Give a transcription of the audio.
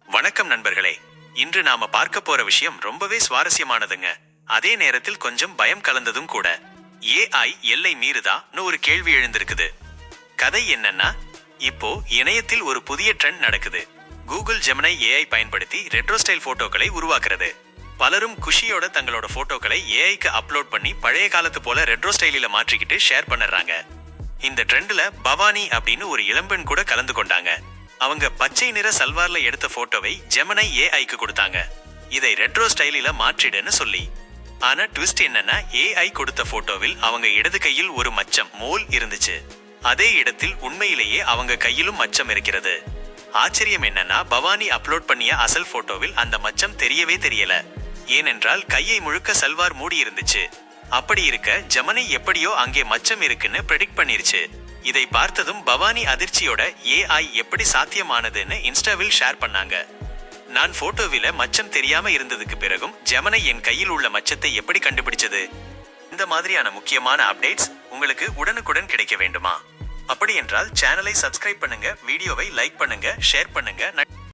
வணக்கம் நண்பர்களே. இன்று நாம பார்க்க போற விஷயம் ரொம்பவே சுவாரஸ்யமானதுங்க. அதே நேரத்தில் கொஞ்சம் பயம் கலந்ததும் கூட. ஏஐ எல்லை மீறுதான்னு ஒரு கேள்வி எழுந்திருக்குது. கதை என்னன்னா, இப்போ இணையத்தில் ஒரு புதிய ட்ரெண்ட் நடக்குது. கூகுள் ஜெமினை ஏஐ பயன்படுத்தி ரெட்ரோ ஸ்டைல் போட்டோக்களை உருவாக்குறது. பலரும் குஷியோட தங்களோட போட்டோக்களை ஏஐக்கு அப்லோட் பண்ணி பழைய காலத்து போல ரெட்ரோ ஸ்டைலில மாற்றிக்கிட்டு ஷேர் பண்ணுறாங்க. இந்த ட்ரெண்ட்ல பவானி அப்படின்னு ஒரு இளம்பெண் கூட கலந்து கொண்டாங்க. அவங்க பச்சை நிற சல்வார்ல எடுத்த போட்டோவை ஜெமினை ஏஐக்கு கொடுத்தாங்க, இதை ரெட்ரோ ஸ்டைலில மாற்றிடுன்னு சொல்லி. ஆனா ட்விஸ்ட் என்னன்னா, ஏஐ கொடுத்த போட்டோவில் அவங்க இடது கையில் ஒரு மச்சம் மோல் இருந்துச்சு. அதே இடத்தில் உண்மையிலேயே அவங்க கையிலும் மச்சம் இருக்கிறது. ஆச்சரியம் என்னன்னா, பவானி அப்லோட் பண்ணிய அசல் போட்டோவில் அந்த மச்சம் தெரியவே தெரியல. ஏனென்றால் கையை முழுக்க சல்வார் மூடி இருந்துச்சு. அப்படி இருக்க ஜெமினை எப்படியோ அங்கே மச்சம் இருக்குன்னு ப்ரெடிக்ட் பண்ணிருச்சு. இதை பார்த்ததும் பவானி அதிர்ச்சியோட ஏஐ எப்படி சாத்தியமானதுன்னு இன்ஸ்டாவில் ஷேர் பண்ணாங்க. நான் போட்டோவில மச்சம் தெரியாம இருந்ததுக்கு பிறகும் ஜெமினை என் கையில் உள்ள மச்சத்தை எப்படி கண்டுபிடிச்சது? இந்த மாதிரியான முக்கியமான அப்டேட்ஸ் உங்களுக்கு உடனுக்குடன் கிடைக்க வேண்டுமா? அப்படி என்றால் சேனலை சப்ஸ்கிரைப் பண்ணுங்க, வீடியோவை லைக் பண்ணுங்க, ஷேர் பண்ணுங்க.